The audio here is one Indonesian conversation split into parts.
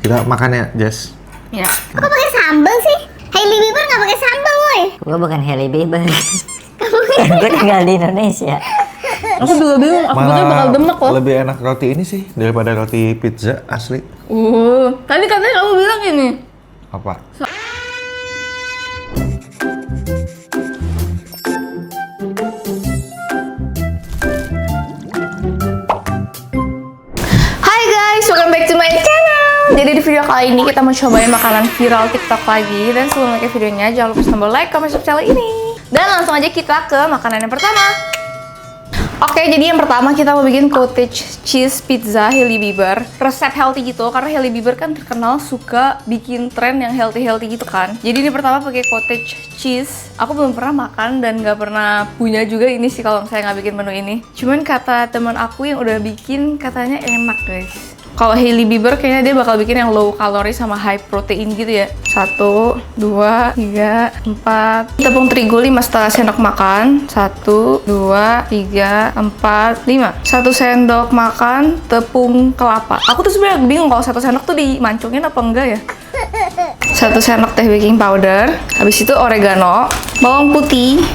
Kita makan ya, Jess. Ya. Kok pakai sambal sih? Hailey Bieber nggak pakai sambal, woi. Gue bukan Hailey Bieber. Gue tinggal di Indonesia. Aku juga bingung, aku tuh bakal demek loh. Lebih enak roti ini sih daripada roti pizza asli. Tadi katanya kamu bilang ini. Apa? Hai guys, welcome back to my channel. Jadi di video kali ini kita mau cobain makanan viral TikTok lagi. Dan sebelum ke videonya, jangan lupa tombol like, comment, subscribe channel ini. Dan langsung aja kita ke makanan yang pertama. Oke, jadi yang pertama kita mau bikin cottage cheese pizza Hailey Bieber. Resep healthy gitu, karena Hailey Bieber kan terkenal suka bikin tren yang healthy gitu kan. Jadi ini pertama pakai cottage cheese. Aku belum pernah makan dan nggak pernah punya juga ini sih kalau saya nggak bikin menu ini. Cuman kata teman aku yang udah bikin katanya enak guys. Kalau Hailey Bieber kayaknya dia bakal bikin yang low kalori sama high protein gitu ya. 1, 2, 3, 4. Tepung terigu 5 setengah sendok makan. 1, 2, 3, 4, 5. 1 sendok makan tepung kelapa. Aku tuh sebenarnya bingung kalau 1 sendok tuh dimancungin apa enggak ya. 1 sendok teh baking powder. Habis itu oregano, bawang putih,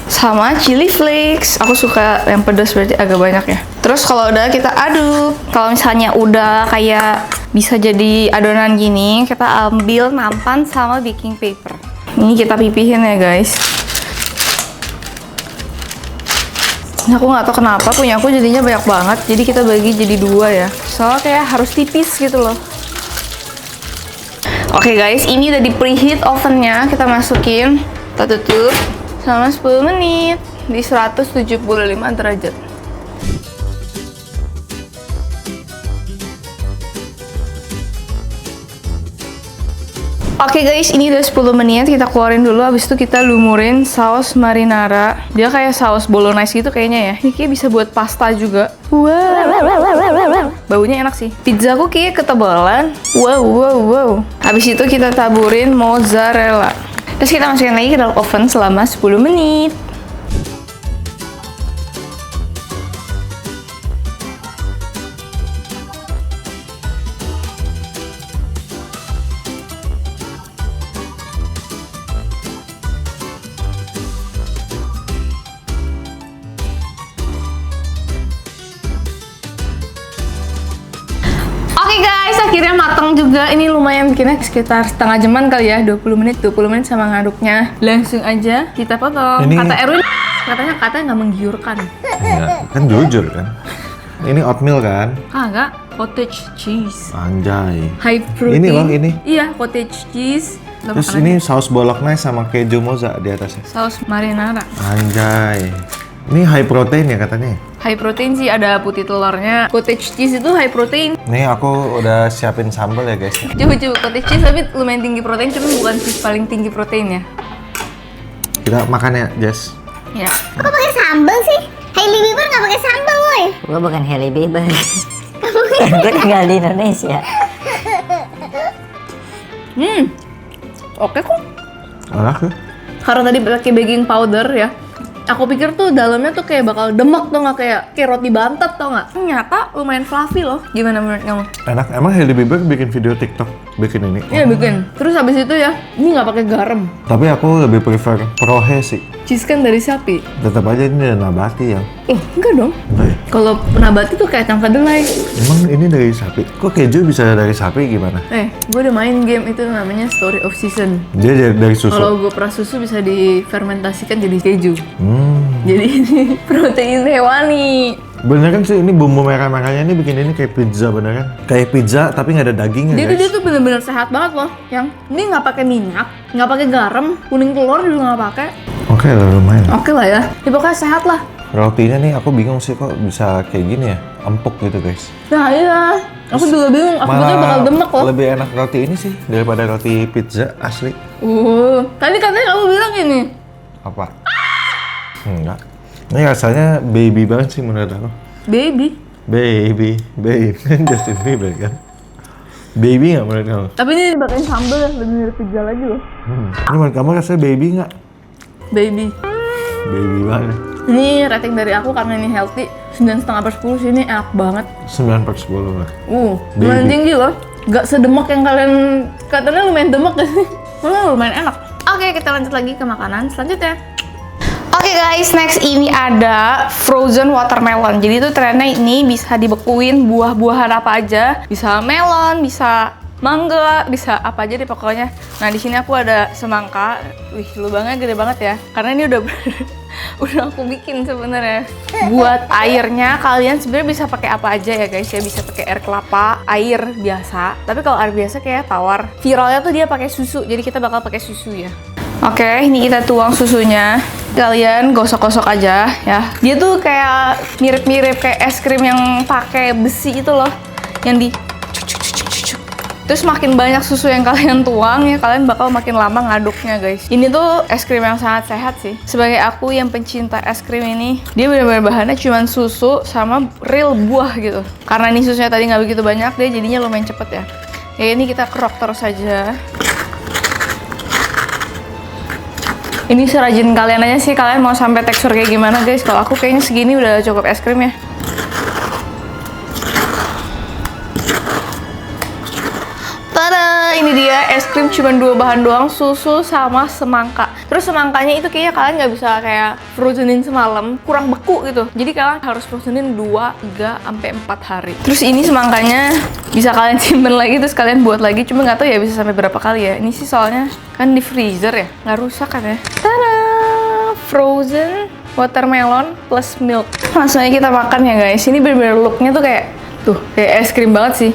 sama chili flakes. Aku suka yang pedas berarti agak banyak ya. Terus kalau udah kita aduk. Kalau misalnya udah kayak bisa jadi adonan gini, kita ambil nampan sama baking paper. Ini kita pipihin ya guys. Ini aku nggak tahu kenapa punya aku jadinya banyak banget. Jadi kita bagi jadi 2 ya. Soalnya kayak harus tipis gitu loh. Oke guys, ini udah di preheat ovennya. Kita masukin, kita tutup selama 10 menit di 175 derajat. Oke guys, ini udah 10 menit, kita keluarin dulu. Habis itu kita lumurin saus marinara. Dia kayak saus bolognese gitu kayaknya ya. Ini kayak bisa buat pasta juga. Wow, baunya enak sih. Pizzaku kayak ketebalan. Wow. Habis itu kita taburin mozzarella. Terus kita masukin lagi ke dalam oven selama 10 menit. Oke guys, akhirnya matang juga. Ini lumayan bikinnya sekitar setengah jaman kali ya, 20 menit sama ngaduknya. Langsung aja kita potong. Ini... Kata Erwin, katanya nggak menggiurkan. Ya, kan jujur kan. Ini oatmeal kan? Enggak, cottage cheese. Anjay. High protein. Ini loh, ini. Iya, cottage cheese. Terus ini saus bolognese sama keju mozza di atasnya. Saus marinara. Anjay. Ini high protein ya katanya? High protein sih, ada putih telurnya. Cottage cheese itu high protein. Nih aku udah siapin sambal ya guys. Coba cottage cheese tapi lumayan tinggi protein, cuma bukan cheese paling tinggi proteinnya. Kita makan ya, Jess. Ya. Kok pakai sambal sih? Hailey Bieber nggak pakai sambal, woi. Gue bukan Hailey Bieber. Gue tinggal di Indonesia. Oke kok. Enak ya? Karena tadi pakai baking powder ya. Aku pikir tuh dalamnya tuh kayak bakal demek tuh, nggak kayak roti bantet tau nggak? Ternyata lumayan fluffy loh. Gimana menurut kamu? Enak. Emang Hailey Bieber bikin video TikTok bikin ini? Iya bikin. Terus habis itu ya, ini nggak pakai garam. Tapi aku lebih prefer prohe sih. Cheese kan dari sapi. Tetap aja ini dari nabati ya. Enggak dong. Enggak ya? Kalau nabati tuh kayak cangka kedelai. Emang ini dari sapi? Kok keju bisa dari sapi gimana? Gue udah main game itu namanya Story of Season. Dia dari susu? Kalau gue peras susu bisa difermentasikan jadi keju. Hmm. Jadi ini protein hewani. Beneran sih, ini bumbu merah-merahnya ini bikin ini kayak pizza beneran. Kayak pizza tapi nggak ada dagingnya Dia guys. tuh bener-bener sehat banget loh. Yang ini nggak pakai minyak, nggak pakai garam, kuning telur juga nggak pakai. Oke lah, lumayan. Oke lah ya. Ya pokoknya sehat lah. Rotinya nih aku bingung sih kok bisa kayak gini ya, empuk gitu guys. Nah iya. Aku juga bingung. Aku tuh bakal demek loh. Lebih enak roti ini sih daripada roti pizza asli. Tadi katanya kamu bilang ini. Apa? Enggak. Ini rasanya baby banget sih menurut aku. Baby. Baby. Justin Bieber kan. Baby nggak menurut kamu? Tapi ini dipakein sambal ya, lebih mirip pizza lagi loh. Ini menurut kamu rasanya baby nggak? Baby. Baby banget. Ini rating dari aku karena ini healthy. 9,5/10 sih, ini enak banget. 9/10 lah. Lumayan tinggi loh. Gak sedemak yang kalian katanya lumayan demak gak sih? Lumayan enak. Oke, kita lanjut lagi ke makanan selanjutnya. Oke guys, next ini ada frozen watermelon. Jadi itu trennya ini bisa dibekuin buah-buahan apa aja. Bisa melon, bisa mangga, bisa apa aja deh pokoknya. Nah di sini aku ada semangka. Wih, lubangnya gede banget ya. Karena ini udah udah aku bikin sebenarnya. Buat airnya kalian sebenarnya bisa pakai apa aja ya guys ya. Bisa pakai air kelapa, air biasa. Tapi kalau air biasa kayak tawar. Viralnya tuh dia pakai susu. Jadi kita bakal pakai susu ya. Oke, ini kita tuang susunya. Kalian gosok-gosok aja ya. Dia tuh kayak mirip-mirip kayak es krim yang pakai besi itu loh, yang di terus makin banyak susu yang kalian tuang ya, kalian bakal makin lama ngaduknya guys. Ini tuh es krim yang sangat sehat sih. Sebagai aku yang pencinta es krim ini, dia benar-benar bahannya cuma susu sama real buah gitu. Karena ini susunya tadi nggak begitu banyak, dia jadinya lumayan cepet ya. Ya ini kita kerok terus aja. Ini serajin kalian aja sih, kalian mau sampai tekstur kayak gimana guys. Kalau aku kayaknya segini udah cukup es krim ya. Tada, ini dia es krim cuma 2 bahan doang, susu sama semangka. Terus semangkanya itu kayaknya kalian nggak bisa kayak frozenin semalam, kurang beku gitu. Jadi kalian harus frozenin 2, 3, sampai 4 hari. Terus ini semangkanya bisa kalian simpen lagi, terus kalian buat lagi. Cuma nggak tahu ya bisa sampai berapa kali ya. Ini sih soalnya kan di freezer ya, nggak rusak kan ya. Tada, frozen watermelon plus milk. Langsung aja kita makan ya guys. Ini bener-bener looknya tuh kayak es krim banget sih.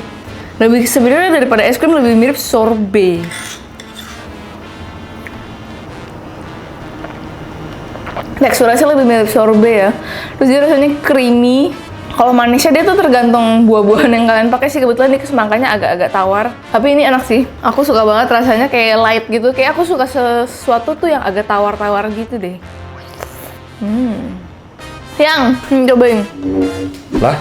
Lebih sebenarnya daripada es krim lebih mirip sorbet. Teksturnya lebih mirip sorbet ya. Terus dia rasanya creamy. Kalau manisnya dia tuh tergantung buah-buahan yang kalian pakai sih. Kebetulan ini semangkanya agak-agak tawar. Tapi ini enak sih. Aku suka banget rasanya kayak light gitu. Kayak aku suka sesuatu tuh yang agak tawar-tawar gitu deh. Yang cobain. Lah?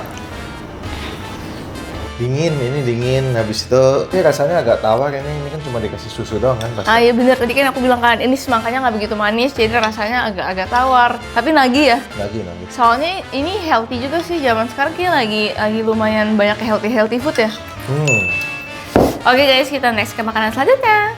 Dingin, ini dingin. Habis itu ini rasanya agak tawar ini kan cuma dikasih susu doang kan pasti. Ah iya bener, tadi kan aku bilang kan ini semangkanya nggak begitu manis, jadi rasanya agak-agak tawar. Tapi nagih ya. Nagih. Soalnya ini healthy juga sih, zaman sekarang kayak lagi lumayan banyak healthy food ya. Oke guys, kita next ke makanan selanjutnya.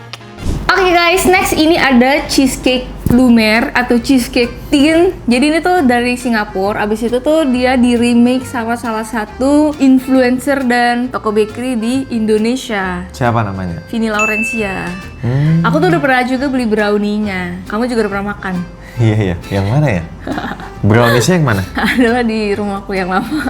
Oke guys, next ini ada cheesecake Lumer atau cheesecake tin. Jadi ini tuh dari Singapura. Abis itu tuh dia di remake sama salah satu influencer dan toko bakery di Indonesia. Siapa namanya? Vini Laurencia. Aku tuh udah pernah juga beli brownie-nya. Kamu juga udah pernah makan? Iya. Yang mana ya? Brownies-nya yang mana? Adalah di rumahku yang lama.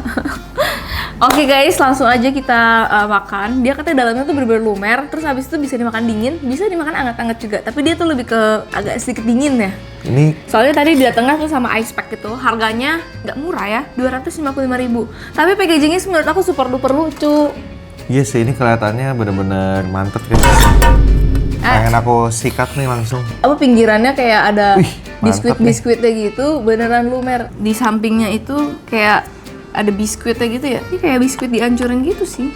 Oke guys, langsung aja kita makan. Dia katanya dalamnya tuh bener-bener lumer. Terus habis itu bisa dimakan dingin, bisa dimakan anget-anget juga. Tapi dia tuh lebih ke agak sedikit dingin ya. Ini soalnya tadi di tengah tuh sama ice pack gitu. Harganya nggak murah ya, 255.000. Tapi packagingnya menurut aku super duper lucu. iya sih, ini kelihatannya bener-bener mantep gitu. Pengen aku sikat nih langsung. Apa pinggirannya kayak ada Wih, biskuit-biskuitnya gitu, beneran lumer. Di sampingnya itu kayak ada biskuitnya gitu ya. Ini kayak biskuit dihancurin gitu sih.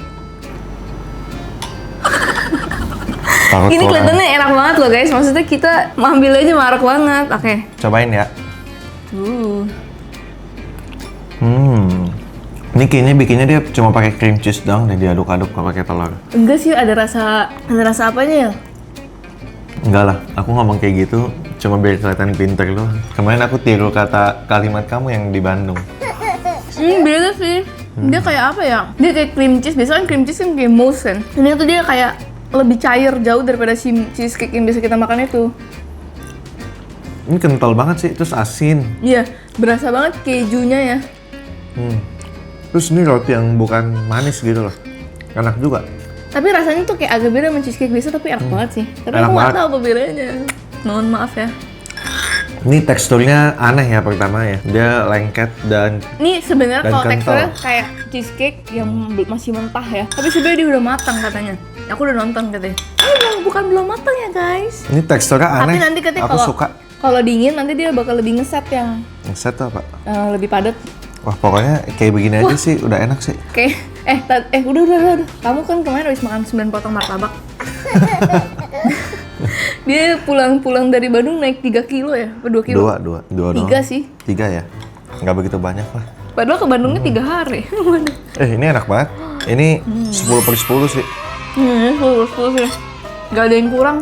Ini kelihatannya enak banget loh guys. Maksudnya kita ambil aja marak banget. Oke. Cobain ya. Ini kayaknya bikinnya dia cuma pakai cream cheese doang dan diaduk-aduk nggak pakai telur. Enggak sih, ada rasa apanya ya? Enggak lah, aku ngomong kayak gitu cuma biar kelihatan pinter loh. Kemarin aku tiru kalimat kamu yang di Bandung. Beda sih. Dia kayak apa ya? Dia kayak cream cheese. Biasanya kan cream cheese kan kayak mousse kan. Ini tuh dia kayak lebih cair jauh daripada si cheesecake yang biasa kita makan itu. Ini kental banget sih, terus asin. Iya, berasa banget kejunya ya. Terus ini roti yang bukan manis gitu loh. Enak juga. Tapi rasanya tuh kayak agak beda sama cheesecake biasa, tapi enak banget sih. Tapi Enak aku nggak banget. tahu apa bedanya. Mohon maaf ya. Ini teksturnya aneh ya pertama ya. Dia lengket dan Ini sebenarnya Dan kalau kental. teksturnya kayak cheesecake yang masih mentah ya. Tapi sebenarnya dia udah matang katanya. Aku udah nonton katanya. Ini belum matang ya guys. ini teksturnya aneh. Tapi nanti katanya aku suka. kalau dingin nanti dia bakal lebih ngeset yang Ngeset tuh apa? lebih padat. Wah pokoknya kayak begini aja sih udah enak sih. Oke, udah. Kamu kan kemarin habis makan 9 potong martabak. Dia pulang dari Bandung naik 3 kilo ya? Apa 2 kilo? Dua 3 doang. sih. 3 ya? Nggak begitu banyak lah. Padahal ke Bandungnya 3 hari. Ini enak banget. Ini 10/10 sih. Full sih. Gak ada yang kurang.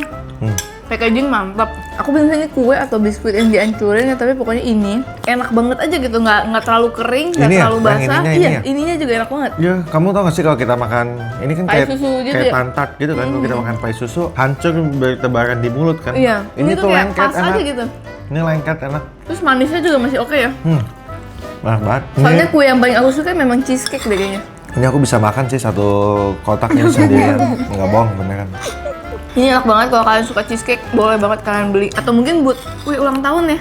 Packaging mantap. Aku bilang ini kue atau biskuit yang dihancurin ya, tapi pokoknya ini enak banget aja gitu, nggak terlalu kering, nggak Ini ya? terlalu Yang basah. ininya, Iya, ininya? ininya juga enak banget. Ya, kamu tau gak sih kalau kita makan ini kan Pai kayak susu gitu kayak ya? pantat gitu kan, kalau kita makan pai susu hancur bertebaran di mulut kan. Iya, ini tuh kayak lengket pas enak. aja gitu. Ini lengket enak. Terus manisnya juga masih oke ya. Enak banget. Soalnya kue yang paling aku suka memang cheesecake deh kayaknya. Ini aku bisa makan sih satu kotaknya sendirian. Nggak bohong beneran. Ini enak banget kalau kalian suka cheesecake, boleh banget kalian beli. Atau mungkin buat kue ulang tahun ya.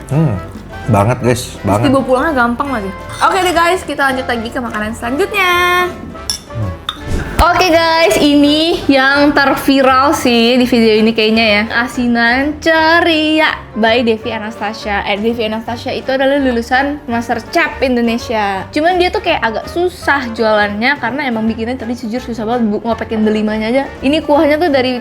Banget guys, Terus banget. dibawa pulangnya gampang lagi. Oke deh guys, kita lanjut lagi ke makanan selanjutnya. Oke guys, ini yang terviral sih di video ini kayaknya ya. Asinan ceria by Devi Anastasia. Devi Anastasia itu adalah lulusan Master Chef Indonesia. Cuman dia tuh kayak agak susah jualannya karena emang bikinnya tadi jujur susah banget ngopekin delimanya aja. Ini kuahnya tuh dari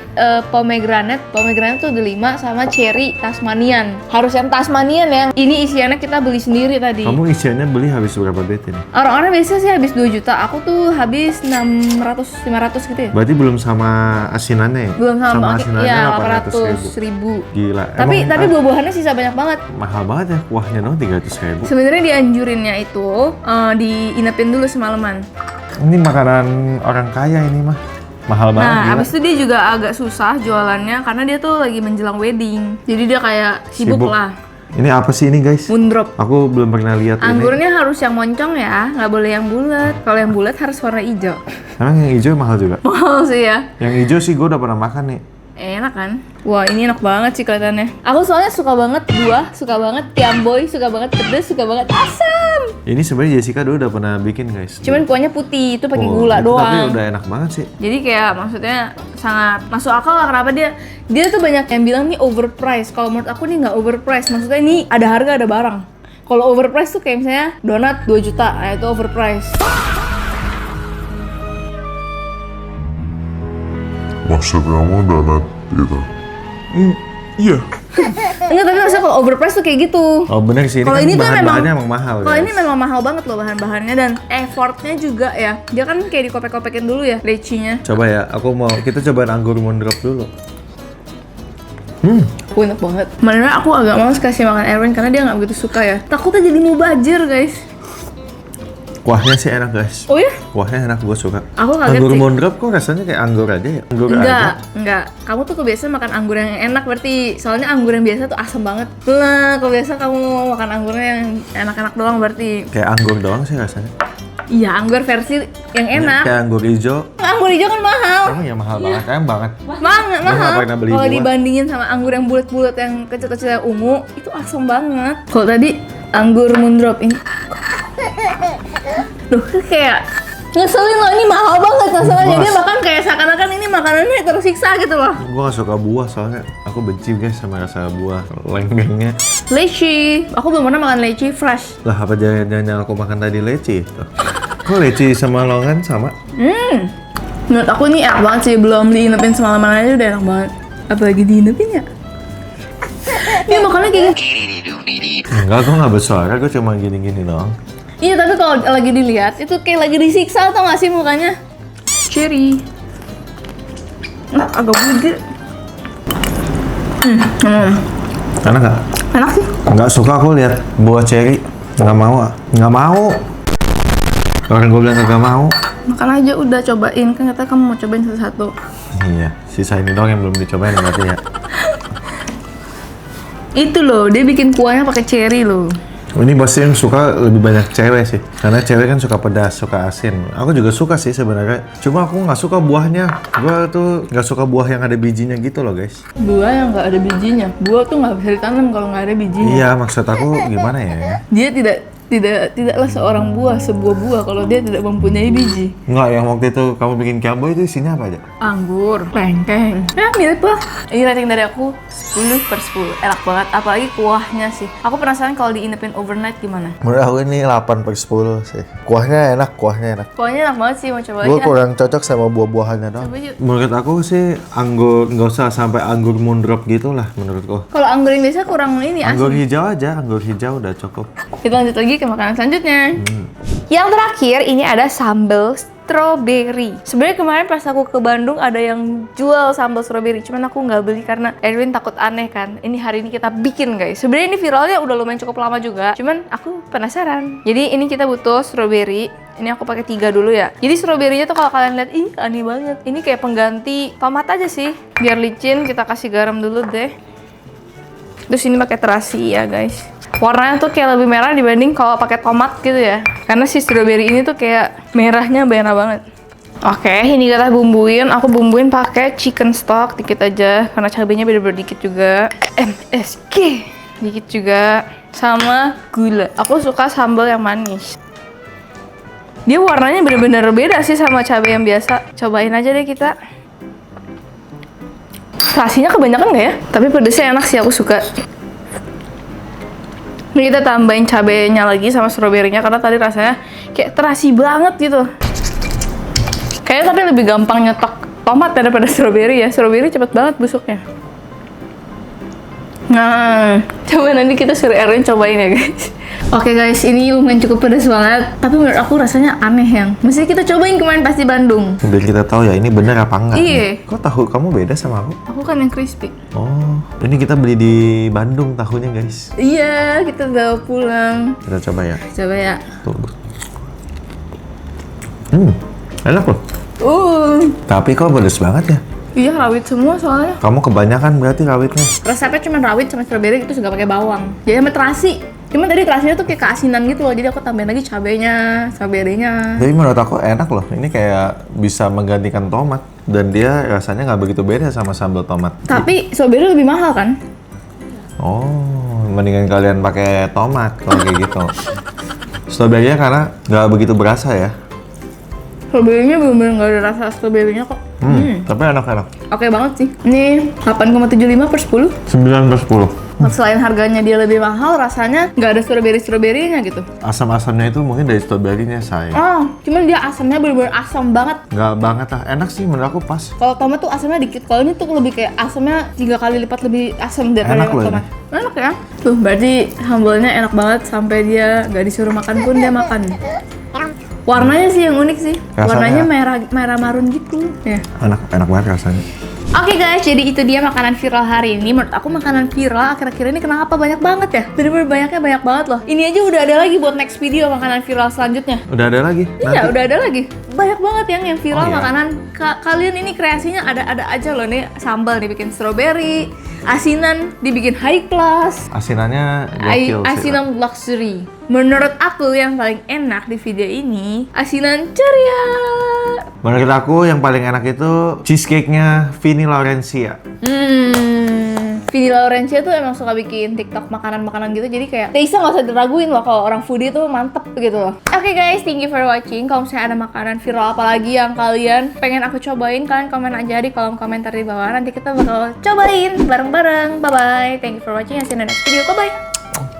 pomegranate. Pomegranate tuh delima sama cherry Tasmanian. Harus yang Tasmanian ya. Ini isiannya kita beli sendiri tadi. Kamu isiannya beli habis berapa duit ini? Orang-orang biasanya sih habis 2 juta. Aku tuh habis 500 gitu ya. Berarti belum sama asinannya ya? Belum sama asinannya ya 800.000. 800.000. Gila. Tapi buah-buahannya sisa banyak banget. Mahal banget ya, kuahnya dong 300.000. Sebenarnya dianjurinnya itu diinepin dulu semalaman. Ini makanan orang kaya ini mah. Mahal banget. Nah, gila. abis itu dia juga agak susah jualannya karena dia tuh lagi menjelang wedding. Jadi dia kayak sibuk lah. Ini apa sih ini guys? Moondrop. Aku belum pernah lihat ini. Anggurnya harus yang moncong ya, nggak boleh yang bulat. Kalau yang bulat harus warna hijau. Emang yang hijau mahal juga? Mahal sih ya. Yang hijau sih gue udah pernah makan nih. Enak kan? Wah, ini enak banget sih kelihatannya. Aku soalnya suka banget buah, suka banget tiamboy, suka banget pedes, suka banget asam. Ini sebenarnya Jessica dulu udah pernah bikin guys. Cuman kuahnya putih, itu pakai Oh, gula itu Tapi doang. udah enak banget sih. Jadi kayak maksudnya sangat masuk akal lah kenapa dia tuh banyak yang bilang nih overpriced. Kalau menurut aku nih nggak overpriced. Maksudnya ini ada harga ada barang. Kalau overpriced tuh kayak misalnya donat 2 juta, nah itu overpriced. Maksud kamu donat gitu? Iya. Enggak, tapi maksudnya kalau overpriced tuh kayak gitu. Oh bener sih, ini Kalau kan ini tuh bahan-bahannya emang mahal Kalau guys. ini memang mahal banget loh bahan-bahannya dan effortnya juga ya. Dia kan kayak dikopek-kopekin dulu ya lecinya. Coba ya, kita cobain anggur moondrop dulu. Aku enak banget. Kemarin aku agak males kasih makan Erwin karena dia nggak begitu suka ya. Takutnya jadi mubazir guys. Kuahnya sih enak guys. Oh ya? Kuahnya enak, gue suka. Aku kaget Anggur sih. moondrop kok rasanya kayak anggur aja ya? Anggur Enggak. Kamu tuh kebiasaan makan anggur yang enak berarti. Soalnya anggur yang biasa tuh asam banget. Nah, kebiasaan kamu makan anggurnya yang enak-enak doang berarti. Kayak anggur doang sih rasanya. Iya, anggur versi yang enak. Kayak anggur hijau. Anggur hijau kan mahal. Emang ya mahal banget, emang banget. Banget Gua nggak mahal. pernah beli Kalau buah. dibandingin sama anggur yang bulat-bulat yang kecil-kecil yang ungu, itu asam banget. Kalau tadi anggur moondrop ini. Duh, kayak ngeselin loh, ini mahal banget masalahnya. Dia makan kayak seakan-akan ini makanannya tersiksa gitu loh. Gue gak suka buah soalnya aku benci guys sama rasa buah lenggangnya. Leci, aku belum pernah makan leci fresh. Lah apa jangan-jangan yang aku makan tadi leci itu? Kok leci sama longan sama? Menurut aku ini enak banget sih, belum diinepin semalaman aja udah enak banget. Apalagi diinepin ya? Dia makannya kayak gini. Enggak, gue gak bersuara, gue cuma gini-gini doang. Iya, tapi kalau lagi dilihat itu kayak lagi disiksa tau gak sih mukanya? Cherry. Nah, agak gede. Enak gak? Enak sih. Nggak suka aku lihat buah cherry. Nggak mau. Orang gue bilang nggak mau. Makan aja udah, cobain. Kan katanya kamu mau cobain satu-satu. Iya, sisa ini doang yang belum dicobain berarti ya. Itu loh, dia bikin kuahnya pakai cherry loh. Ini pasti yang suka lebih banyak cewek sih, karena cewek kan suka pedas, suka asin. Aku juga suka sih sebenarnya, cuma aku nggak suka buahnya. Gua tuh nggak suka buah yang ada bijinya gitu loh guys. Buah yang nggak ada bijinya. Buah tuh nggak bisa ditanam kalau nggak ada bijinya. Iya, maksud aku gimana ya? Dia tidaklah sebuah buah kalau dia tidak mempunyai biji. Nggak, yang waktu itu kamu bikin kiambo itu isinya apa aja? Anggur, lengkeng. Ya mirip lah. Ini rating dari aku 10/10. Enak banget, apalagi kuahnya sih. Aku penasaran kalau diinepin overnight gimana. Menurut aku ini 8/10 sih. Kuahnya enak. Kuahnya enak banget sih, mau cobain Gue ya. kurang cocok sama buah-buahannya doang. Coba yuk. Menurut aku sih anggur nggak usah sampai anggur moondrop gitu lah menurutku. Kalau anggur yang biasa kurang ini Anggur asin. hijau aja, anggur hijau udah cukup. Kita lanjut lagi ke makanan selanjutnya. Yang terakhir ini ada sambal strawberry. Sebenarnya kemarin pas aku ke Bandung ada yang jual sambal strawberry, cuman aku nggak beli karena Edwin takut aneh kan. Ini hari ini kita bikin guys. Sebenarnya ini viralnya udah lumayan cukup lama juga, cuman aku penasaran. Jadi ini kita butuh strawberry. Ini aku pakai 3 dulu ya. Jadi stroberinya tuh kalau kalian lihat, ih aneh banget. Ini kayak pengganti tomat aja sih. Biar licin kita kasih garam dulu deh. Terus ini pakai terasi ya guys. Warnanya tuh kayak lebih merah dibanding kalau pakai tomat gitu ya. Karena si strawberry ini tuh kayak merahnya merah banget. Oke, ini kita bumbuin. Aku bumbuin pakai chicken stock dikit aja karena cabenya bener-bener dikit juga. MSG dikit juga sama gula. Aku suka sambal yang manis. Dia warnanya bener-bener beda sih sama cabai yang biasa. Cobain aja deh kita. Terasinya kebanyakan nggak ya? Tapi pedesnya enak sih, aku suka. Ini kita tambahin cabenya lagi sama stroberinya karena tadi rasanya kayak terasi banget gitu. Kayaknya tapi lebih gampang nyetok tomat daripada stroberi ya. Stroberi cepet banget busuknya. Nah, coba nanti kita suruh Erwin cobain ya guys. Oke guys, ini lumayan cukup pedas banget. Tapi menurut aku rasanya aneh yang. Mesti kita cobain kemarin pas di Bandung. Biar kita tahu ya ini bener apa enggak. Iya. Kok tahu kamu beda sama aku? Aku kan yang crispy. Oh, ini kita beli di Bandung tahunya guys. Iya, kita bawa pulang. Kita coba ya. Coba ya. Tuh. Enak loh. Tapi kok pedes banget ya? Iya, rawit semua soalnya. Kamu kebanyakan berarti rawitnya. Resepnya cuma rawit sama strawberry, itu juga pakai bawang. Jadi sama terasi. Cuman tadi terasinya tuh kayak keasinan gitu loh. Jadi aku tambahin lagi cabenya, strawberry-nya. Tapi menurut aku enak loh. Ini kayak bisa menggantikan tomat dan dia rasanya nggak begitu beda sama sambal tomat. Tapi strawberry lebih mahal kan? Oh, mendingan kalian pakai tomat kalau kayak gitu. Strawberry-nya karena nggak begitu berasa ya. Strawberry-nya bener-bener nggak ada rasa strawberry-nya kok. Tapi enak-enak. Oke banget sih. Ini 8,75 per 10. 9/10. Selain harganya dia lebih mahal, rasanya nggak ada strawberry-strawberry-nya gitu. Asam-asamnya itu mungkin dari strawberry-nya say. Cuman dia asamnya bener-bener asam banget. Nggak banget lah. Enak sih menurut aku pas. Kalau tomat tuh asamnya dikit. Kalau ini tuh lebih kayak asamnya 3 kali lipat lebih asam daripada Enak loh tomat. Enak ya? Tuh berarti sambalnya enak banget sampai dia nggak disuruh makan pun dia makan. Warnanya sih yang unik sih. Rasanya- Warnanya merah marun gitu. Ya. Enak banget rasanya. Oke guys, jadi itu dia makanan viral hari ini. Menurut aku makanan viral akhir-akhir ini kenapa banyak banget ya? Bener-bener banyak banget loh. Ini aja udah ada lagi buat next video makanan viral selanjutnya. Udah ada lagi? Iya, udah ada lagi. Banyak banget yang viral Oh, iya. makanan. Kalian ini kreasinya ada aja loh nih. Sambal dibikin strawberry, asinan dibikin high class, Asinannya gokil sih. asinan luxury. Menurut aku yang paling enak di video ini asinan ceria. Menurut aku yang paling enak itu cheesecake-nya Vini Laurencia. Vini Laurencia tuh emang suka bikin TikTok makanan-makanan gitu, jadi kayak taste-nya nggak usah diraguin loh kalau orang foodie tuh mantep gitu loh. Oke guys, thank you for watching. Kalau misalnya ada makanan viral apa lagi yang kalian pengen aku cobain, kalian komen aja di kolom komentar di bawah. Nanti kita bakal cobain bareng-bareng. Bye bye. Thank you for watching. See you in the next video. Bye bye.